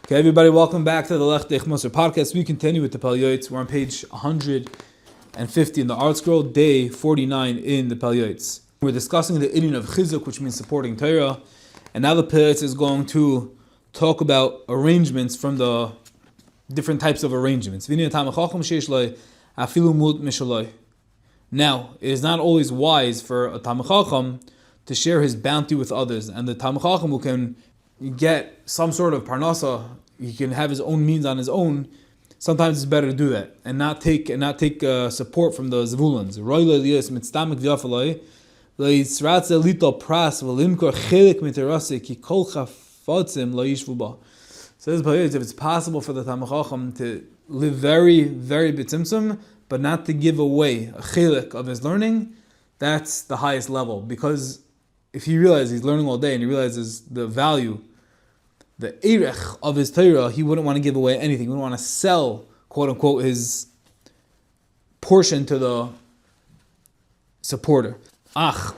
Okay, everybody, welcome back to the Lech Deich Moser podcast. We continue with the Pele Yoeitz. We're on page 150 in the Art Scroll, day 49 in the Pele Yoeitz. We're discussing the idin of chizuk, which means supporting Torah, and now the Pele Yoeitz is going to talk about arrangements from the different types of arrangements. Now, it is not always wise for a Talmid Chacham to share his bounty with others, and the Talmid Chacham who can get some sort of parnasa, he can have his own means on his own. Sometimes it's better to do that and not take support from the zvulans. Says if it's possible for the Talmid Chacham to live very, very b'tzimtzum, but not to give away a chelik of his learning, that's the highest level. Because if he realizes he's learning all day and he realizes the value, the erech of his Torah, he wouldn't want to give away anything. He wouldn't want to sell, quote unquote, his portion to the supporter. But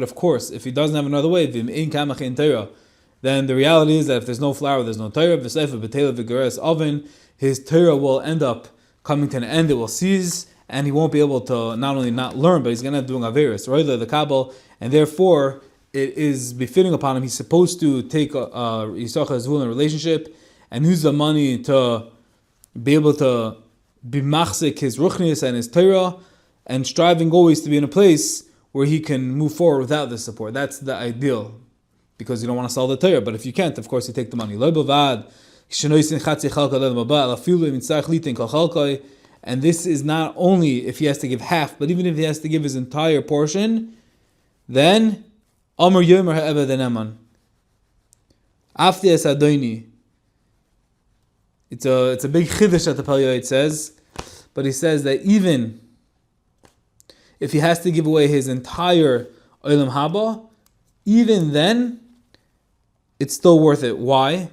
of course, if he doesn't have another way, then the reality is that if there's no flour, there's no Torah. His Torah will end up coming to an end. It will cease, and he won't be able to not only not learn, but he's going to do averis, the Kabbalah, and therefore it is befitting upon him. He's supposed to take a Yisachar Zvulun relationship and use the money to be able to be machzik his ruchnius and his Torah, and striving always to be in a place where he can move forward without this support. That's the ideal, because you don't want to sell the Torah. But if you can't, of course, you take the money. And this is not only if he has to give half, but even if he has to give his entire portion, then Amar Yomer Ha'eved Eneman. Afti Es Adoni. It's a big chiddush that the Pele Yoeitz says, but he says that even if he has to give away his entire Olam Haba, even then, it's still worth it. Why?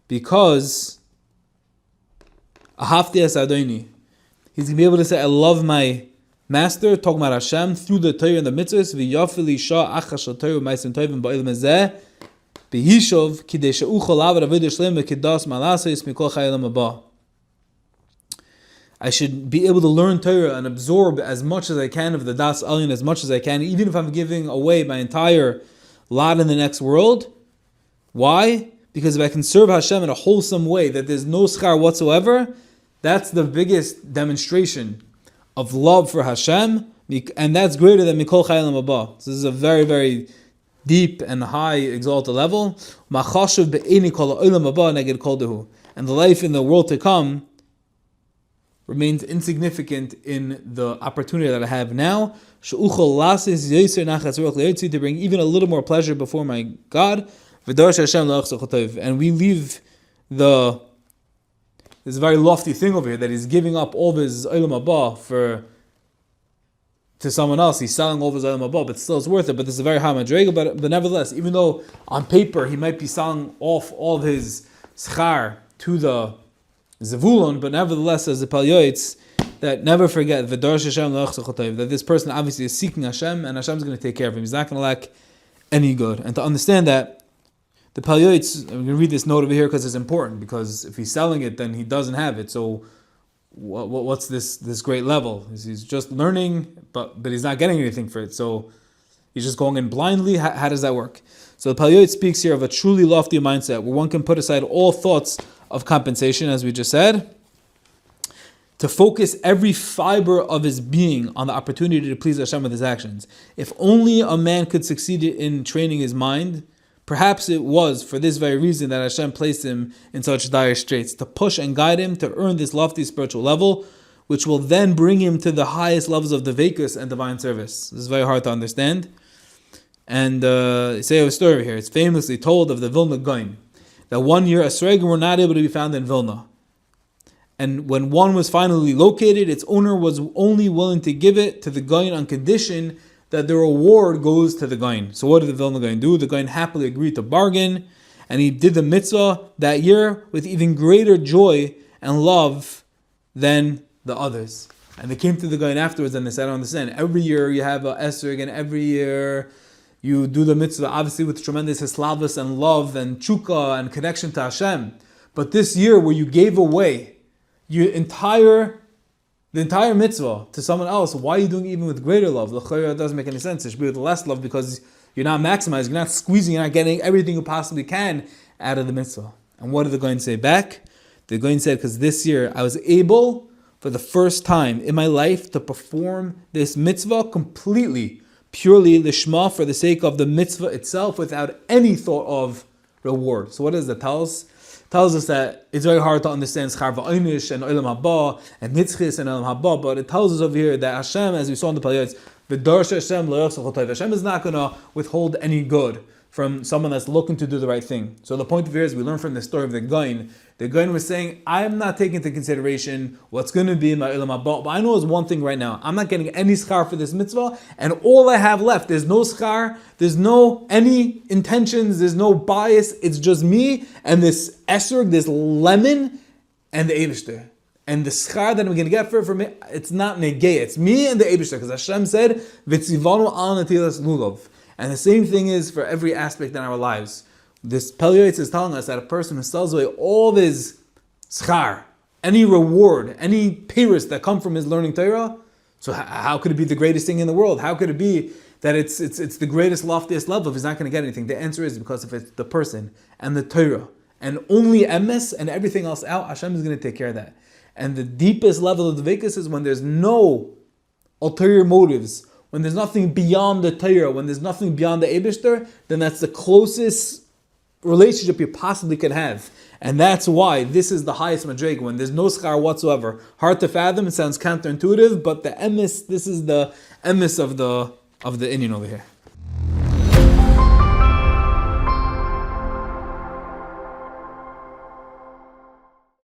Because Ahafti Es Adoni. He's going to be able to say, I love my master, talking about Hashem, through the Torah and the mitzvahs. V'yafili shah achash Torah ma'asim tovim ba'olam hazeh b'yishov kidei she'uchol avad avodah shlem v'kidas malasos mikol chayei olam haba. I should be able to learn Torah and absorb as much as I can of the Das Alien, as much as I can, even if I'm giving away my entire lot in the next world. Why? Because if I can serve Hashem in a wholesome way, that there's no schar whatsoever, that's the biggest demonstration of love for Hashem, and that's greater than Mikol Chayei Olam Haba. So this is a very, very deep and high exalted level. And the life in the world to come remains insignificant in the opportunity that I have now, to bring even a little more pleasure before my God. And we leave this very lofty thing over here, that he's giving up all of his Olam Haba to someone else. He's selling all of his Olam Haba, but still it's worth it. But this is a very high madrega. But nevertheless, even though on paper he might be selling off all of his schar to the Zevulun, but nevertheless, as the Pele Yoeitz, that never forget that this person obviously is seeking Hashem, and Hashem is going to take care of him. He's not going to lack any good. And to understand that, the Pele Yoeitz, I'm going to read this note over here because it's important, because if he's selling it, then he doesn't have it. So what's this great level? He's just learning, but he's not getting anything for it. So he's just going in blindly. How does that work? So the Pele Yoeitz speaks here of a truly lofty mindset where one can put aside all thoughts of compensation, as we just said, to focus every fiber of his being on the opportunity to please Hashem with his actions. If only a man could succeed in training his mind, perhaps it was for this very reason that Hashem placed him in such dire straits, to push and guide him to earn this lofty spiritual level, which will then bring him to the highest levels of Dveikus and divine service. This is very hard to understand. And say a story here. It's famously told of the Vilna Gaon, that one year Esregim were not able to be found in Vilna. And when one was finally located, its owner was only willing to give it to the Gaon on condition that the reward goes to the Gaon. So what did the Vilna Gaon do? The Gaon happily agreed to bargain, and he did the mitzvah that year with even greater joy and love than the others. And they came to the Gaon afterwards and they said, I don't understand. Every year you have a esrog, and every year You do the mitzvah obviously with tremendous hislavus and love and chukah and connection to Hashem. But this year where you gave away the entire mitzvah to someone else, why are you doing it even with greater love? L'chayra doesn't make any sense. It should be with less love because you're not maximizing, you're not squeezing, you're not getting everything you possibly can out of the mitzvah. And what are they going to say back? They're going to say, because this year I was able for the first time in my life to perform this mitzvah completely, purely lishma, for the sake of the mitzvah itself, without any thought of reward. So what does that tell us? It tells us that it's very hard to understand schar v'einish and olam haba and nitzchis and olam haba, but it tells us over here that Hashem, as we saw in the Pele, Hashem is not going to withhold any good from someone that's looking to do the right thing. So the point of here is we learn from the story of the Gain. The Gain was saying, I'm not taking into consideration what's going to be in my Olam Haba, but I know is one thing right now. I'm not getting any schar for this mitzvah, and all I have left, there's no schar, there's no any intentions, there's no bias, it's just me and this esrog, this lemon, and the Eibishter. And the schar that I'm going to get for me, it's not negay, it's me and the Eibishter, because Hashem said, V'tzivanu al natilas lulav. And the same thing is for every aspect in our lives. This Pele Yoeitz is telling us that a person who sells away all his schar, any reward, any peiros that come from his learning Torah, so how could it be the greatest thing in the world? How could it be that it's the greatest, loftiest level if he's not going to get anything? The answer is because if it's the person and the Torah and only emes and everything else out, Hashem is going to take care of that. And the deepest level of the Vekas is when there's no ulterior motives, when there's nothing beyond the Torah, when there's nothing beyond the Eibishter, then that's the closest relationship you possibly can have. And that's why this is the highest madrega, when there's no schar whatsoever. Hard to fathom, it sounds counterintuitive, but the emes, this is the emes of the Indian over here.